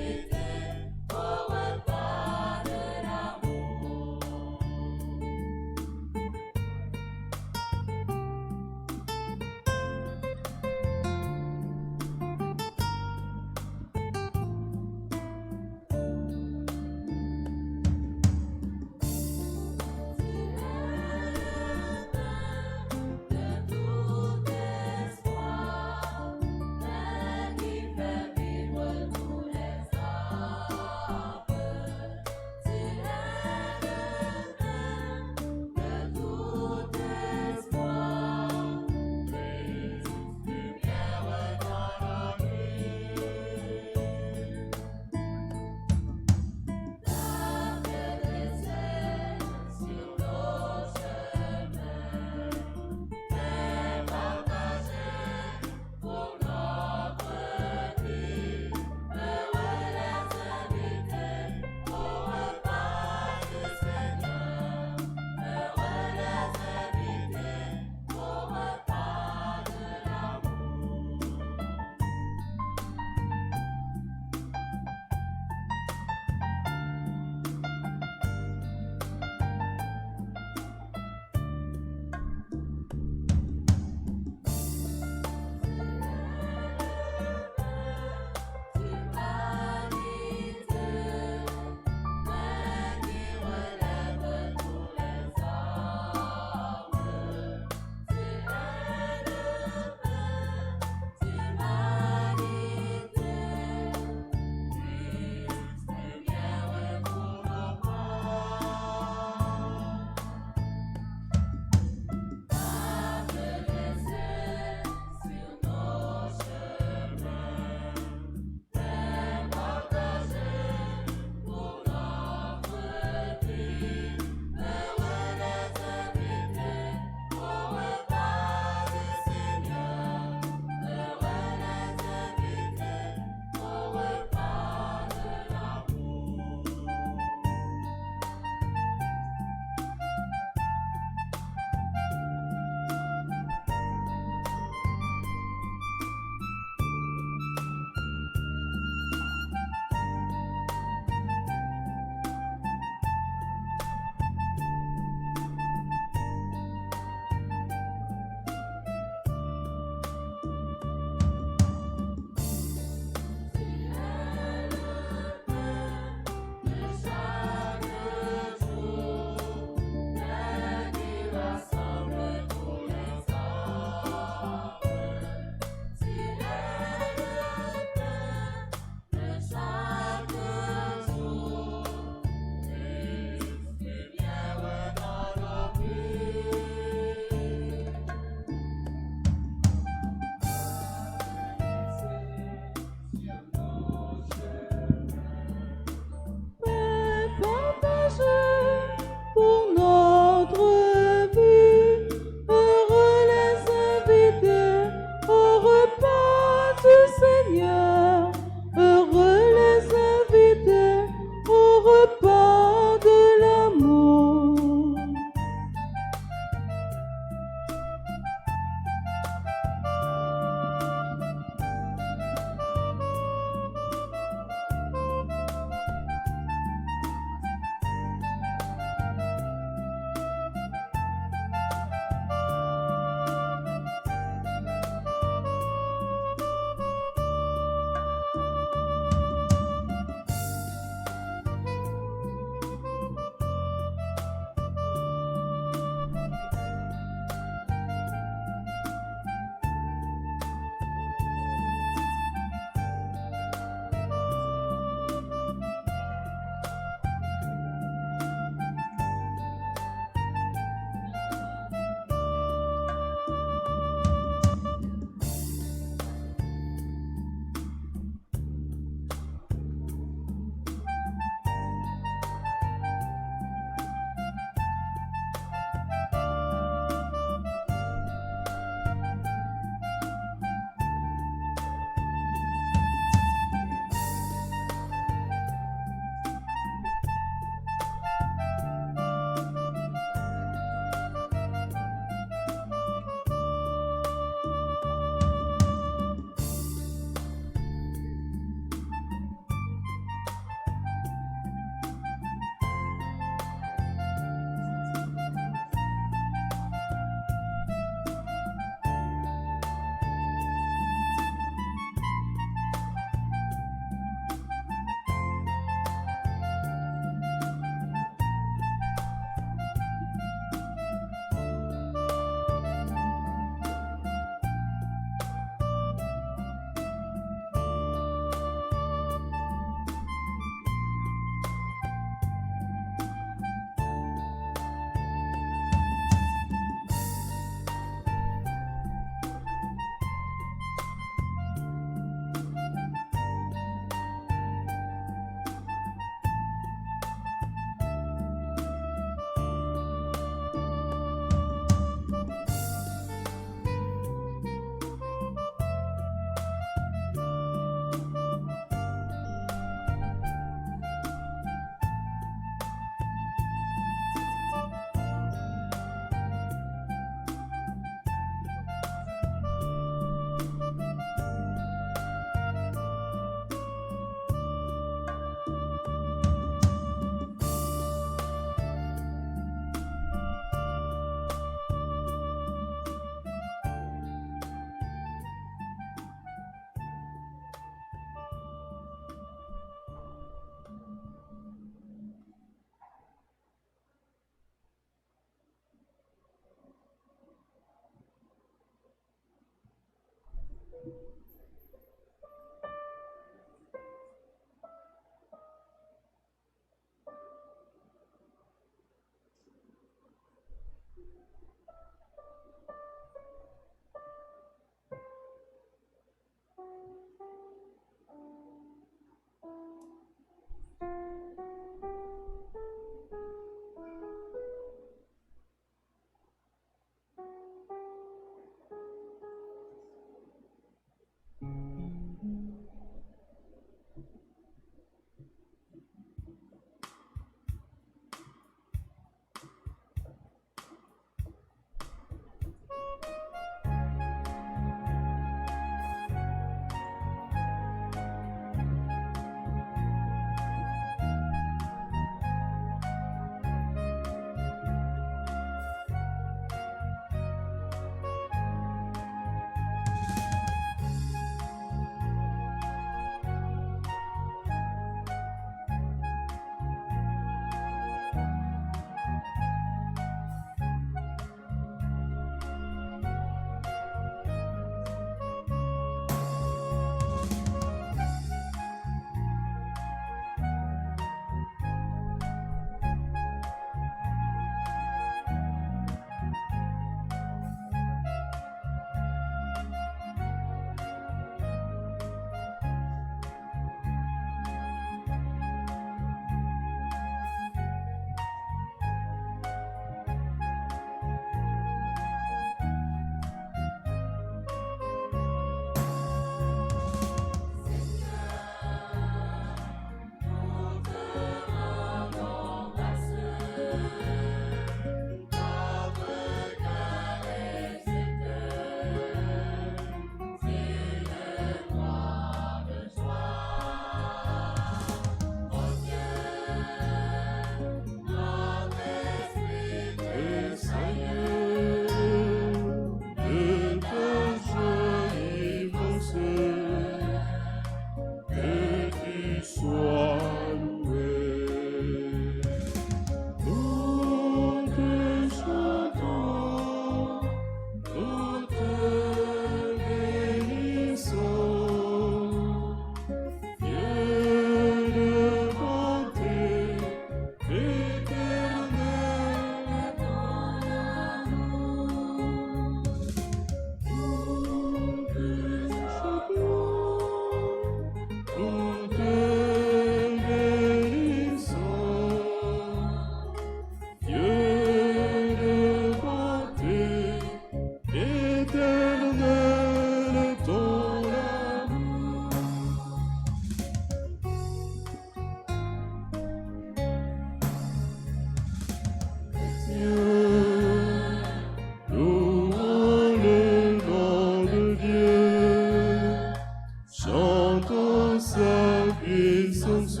puissance,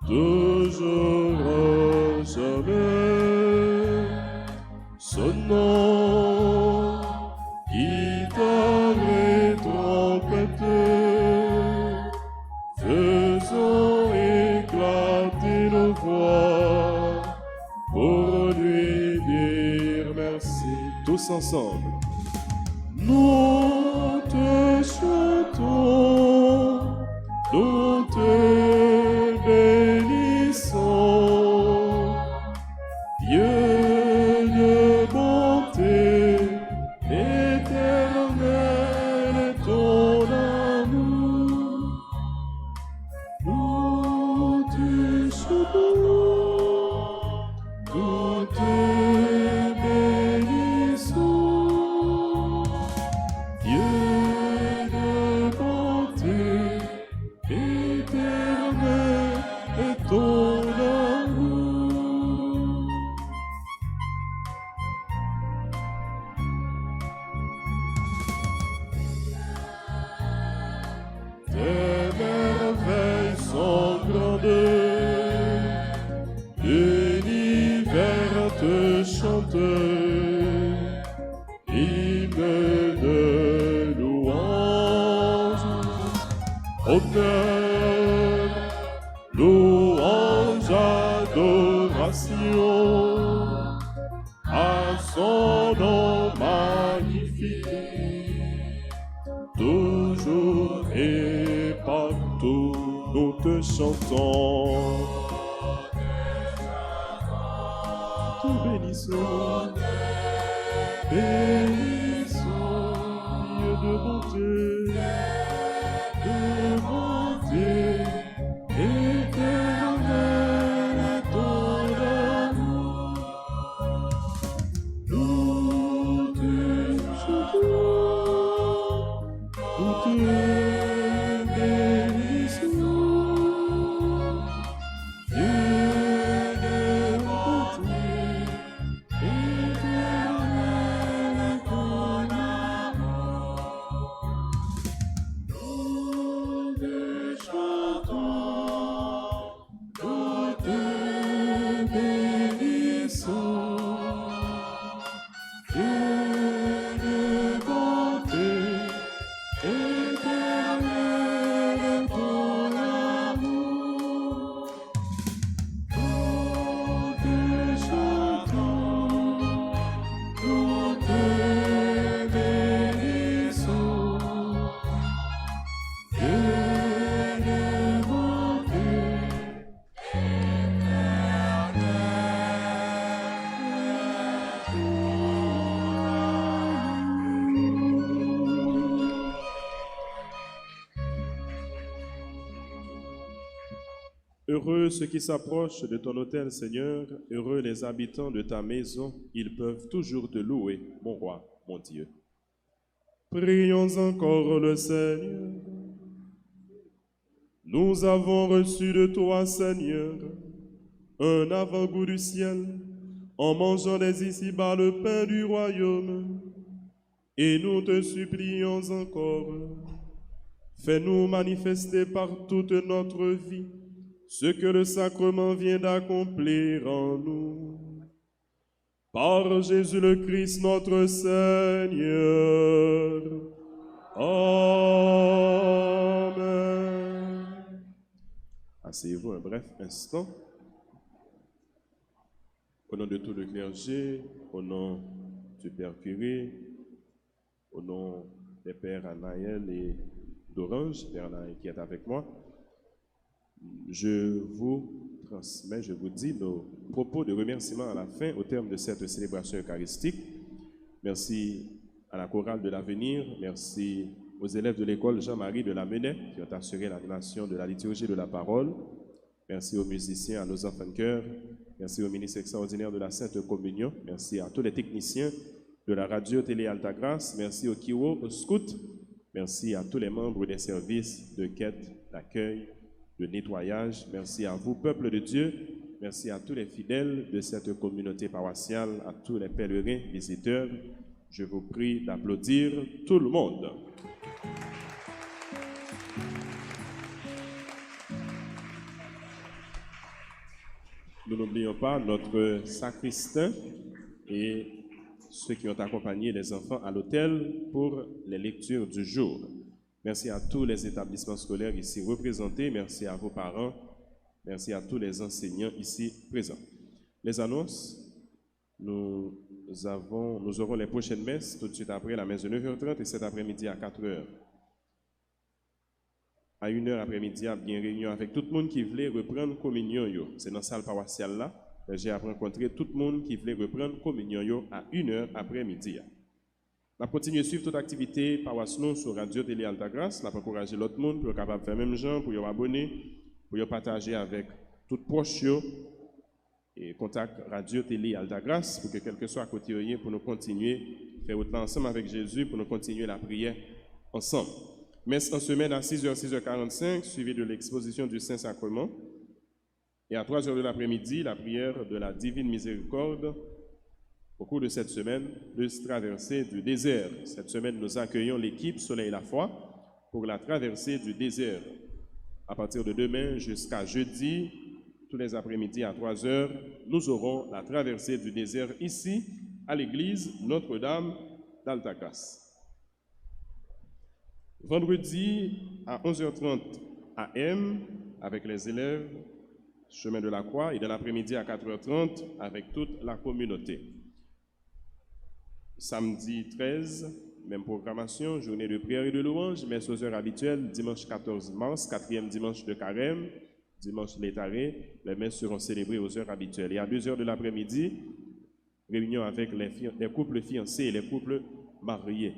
toujours à jamais. Son nom, guitare et trompette, faisons éclater nos voix pour lui dire merci. Tous ensemble. Nous te chantons, nous te bénissons, Dieu de bonté, éternel est ton amour. Nous te chantons, nous te bénissons, Dieu de bonté, éternel est ton amour. Tes merveilles sont grandes, l'univers te chante, hymne de louange, honneur, louange, adoration à son nom magnifique, toujours et partout nous te chantons. Te bénissons, bénissons, Dieu de bonté, éternel est ton amour. Nous te chantons, nous te bénissons, Dieu de bonté, éternel est ton amour. Nous te chantons, nous te bénissons, Dieu de bonté, éternel est ton amour. Nous te chantons, nous te bénissons, Dieu de bonté, Heureux ceux qui s'approchent de ton autel, Seigneur, heureux les habitants de ta maison, ils peuvent toujours te louer, mon roi, mon Dieu. Prions encore le Seigneur. Nous avons reçu de toi, Seigneur, un avant-goût du ciel, en mangeant dès ici-bas le pain du royaume. Et nous te supplions encore, fais-nous manifester par toute notre vie ce que le sacrement vient d'accomplir en nous. Par Jésus le Christ, notre Seigneur. Amen. Asseyez-vous un bref instant. Au nom de tout le clergé, au nom du Père curé, au nom des Pères Anaël et d'Orange, Père Anaël qui est avec moi, je vous transmets, je vous dis nos propos de remerciement à la fin, au terme de cette célébration eucharistique. Merci à la chorale de l'Avenir, merci aux élèves de l'école Jean-Marie de la Menay qui ont assuré l'animation de la liturgie de la parole. Merci aux musiciens, à nos enfants de chœur, merci au ministre extraordinaire de la Sainte Communion, merci à tous les techniciens de la radio Télé Altagrace, merci au Kiwo, au Scout, merci à tous les membres des services de quête, d'accueil, de nettoyage. Merci à vous, peuple de Dieu. Merci à tous les fidèles de cette communauté paroissiale, à tous les pèlerins, visiteurs. Je vous prie d'applaudir tout le monde. Nous n'oublions pas notre sacristain et ceux qui ont accompagné les enfants à l'hôtel pour les lectures du jour. Merci à tous les établissements scolaires ici représentés. Merci à vos parents. Merci à tous les enseignants ici présents. Les annonces, nous aurons les prochaines messes tout de suite après la messe de 9h30 et cet après-midi à 4h. À 1h après-midi, à bien réunion avec tout le monde qui voulait reprendre communion. C'est dans la salle paroissiale là. J'ai rencontré tout le monde qui voulait reprendre communion à 1h après-midi. On continue à suivre toute activité paroissiale sur Radio Télé Altagrace. On va encourager l'autre monde pour être capable de faire même genre, pour y abonner, pour y partager avec tout proche et contact Radio Télé Altagrace pour que quel que soit à côté de pour nous continuer à faire autant ensemble avec Jésus, pour nous continuer la prière ensemble. Messe en semaine à 6h, 6h45, suivi de l'exposition du Saint-Sacrement. Et à 3h de l'après-midi, la prière de la Divine Miséricorde. Au cours de cette semaine, plus traversée du désert. Cette semaine, nous accueillons l'équipe Soleil la Foi pour la traversée du désert. À partir de demain jusqu'à jeudi, tous les après-midi à 3h, nous aurons la traversée du désert ici, à l'église Notre-Dame d'Altagrace. Vendredi à 11h30 AM avec les élèves Chemin de la Croix et dans l'après-midi à 4h30 avec toute la communauté. Samedi 13, même programmation, journée de prière et de louange, messe aux heures habituelles, dimanche 14 mars, 4e dimanche de carême, dimanche l'étaré, les messes seront célébrées aux heures habituelles. Et à 2h de l'après-midi, réunion avec les couples fiancés et les couples mariés.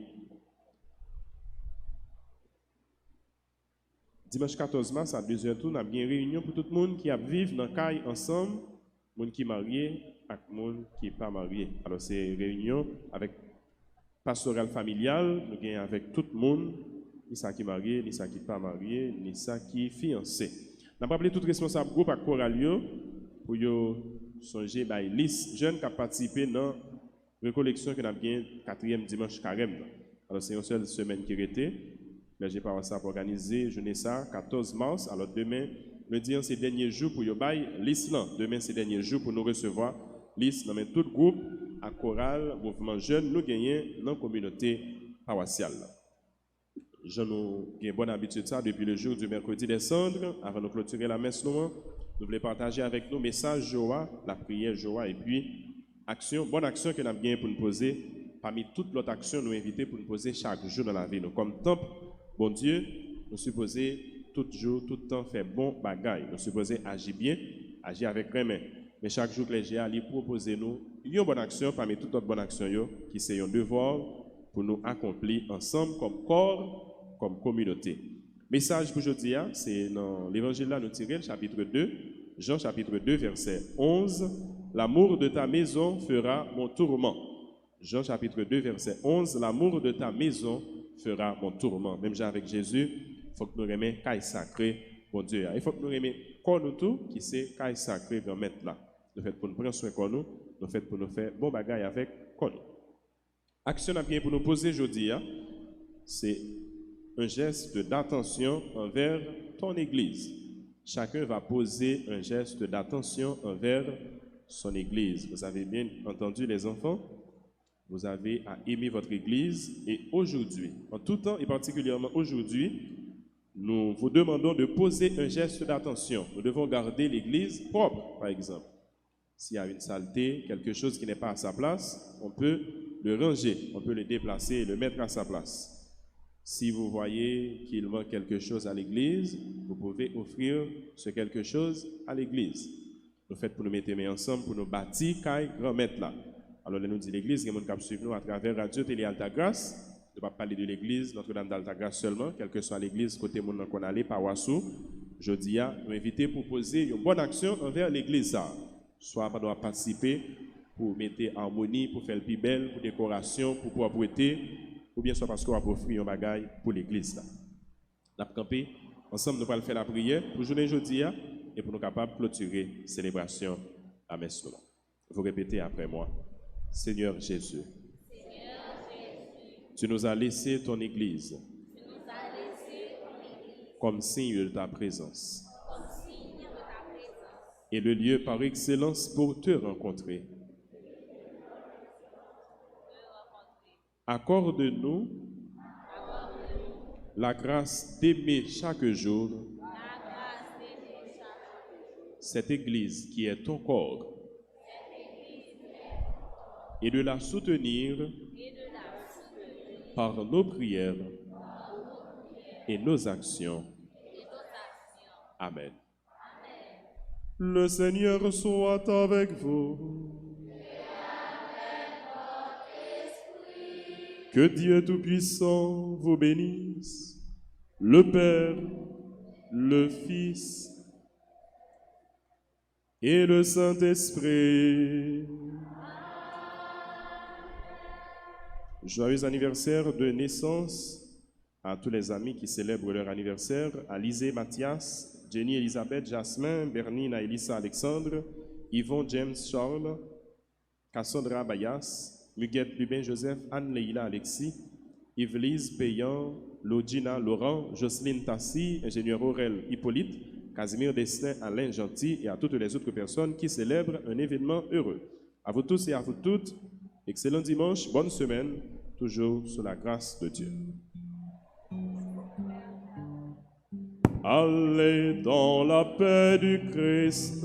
Dimanche 14 mars à 2h, on a bien réunion pour tout le monde qui vivent dans le caille ensemble, monde qui est marié et monde qui n'est pas marié. Alors c'est réunion avec pastoral familial, nous gagnons avec tout le monde, ni ça qui est marié, ni ça qui n'est pas marié, ni ça qui est fiancé. Nous avons appelé tout responsable groupe à Coralio pour songer à une liste jeunes qui ont participé dans la recollection que nous avons bien 4e dimanche carême. Alors c'est une seule semaine qui était. J'ai pas ça pour organiser journée ça 14 mars. Alors demain, lundi c'est dernier jour pour yo bail l'Islam. Demain c'est dernier jour pour nous recevoir l'Islam. Mais tout groupe à chorale, mouvement jeune, nous gagnons dans la communauté paroissiale. Je nous ai bonne habitude ça depuis le jour du mercredi des cendres. Avant de clôturer la messe, nous voulons partager avec nous message Joa, la prière Joa et puis action, bonne action que nous avons bien pour nous poser. Parmi toutes les autres actions, nous inviter pour nous poser chaque jour dans la vie. Nous comme temple. Bon Dieu, nous supposons tout jour, tout temps faire bon bagaille. Nous supposons agir bien, agir avec remède. Mais chaque jour que les GA proposent nous une bonne action parmi toutes les bonnes actions qui sont un devoir pour nous accomplir ensemble comme corps, comme communauté. Message pour aujourd'hui, c'est dans l'évangile là, nous tirons le chapitre 2, Jean chapitre 2, verset 11. L'amour de ta maison fera mon tourment. Jean chapitre 2, verset 11. L'amour de ta maison fera mon tourment. Même avec Jésus, il faut que nous remettions caille sacré, bon Dieu. Il faut que nous remettions quoi nous tout, qui c'est caille sacré dans mettre là. Nous fait pour nous prendre soin de nous, nous fait pour nous faire bon bagaille avec quoi nous. Action à bien pour nous poser aujourd'hui, c'est un geste d'attention envers ton église. Chacun va poser un geste d'attention envers son église. Vous avez bien entendu les enfants? Vous avez à aimer votre église et aujourd'hui, en tout temps et particulièrement aujourd'hui, nous vous demandons de poser un geste d'attention. Nous devons garder l'église propre, par exemple. S'il y a une saleté, quelque chose qui n'est pas à sa place, on peut le ranger, on peut le déplacer et le mettre à sa place. Si vous voyez qu'il manque quelque chose à l'église, vous pouvez offrir ce quelque chose à l'église. Nous faites pour nous mettre ensemble, pour nous bâtir, grand maître là. Alors, nous dit l'église, il y a des gens qui suivent nous à travers Radio Télé Altagrace. Je ne vais pas parler de l'église Notre-Dame d'Altagrace seulement, quelle que soit l'église, côté monde qu'on allait, par Wassou. Je dis à nous inviter pour poser une bonne action envers l'église. Soit pour nous participer, pour mettre harmonie, pour faire le plus belle, pour décoration, pour propreté, ou bien soit parce qu'on va offrir un bagage pour l'église. Nous avons campé, ensemble nous allons faire la prière pour journée jeudi et pour nous capables de clôturer la célébration à messe. Vous répétez après moi. Seigneur Jésus, tu nous as laissé ton Église comme signe de ta présence. est le lieu par excellence pour te rencontrer. Accorde-nous la grâce d'aimer chaque jour cette Église qui est ton corps et de la soutenir par nos prières et nos actions. Amen. Le Seigneur soit avec vous. Que Dieu Tout-Puissant vous bénisse, le Père, le Fils et le Saint-Esprit. Joyeux anniversaire de naissance à tous les amis qui célèbrent leur anniversaire, à Lisée Mathias, Jenny Elisabeth, Jasmin, Bernine Elissa Alexandre, Yvon James Charles, Cassandra Bayas, Muguette Lubin Joseph, Anne-Leila Alexis, Yvelise Payan, Lodina Laurent, Jocelyne Tassi, ingénieur Aurel Hippolyte, Casimir Destin, Alain Gentil et à toutes les autres personnes qui célèbrent un événement heureux. À vous tous et à vous toutes, excellent dimanche, bonne semaine, toujours sous la grâce de Dieu. Allez dans la paix du Christ.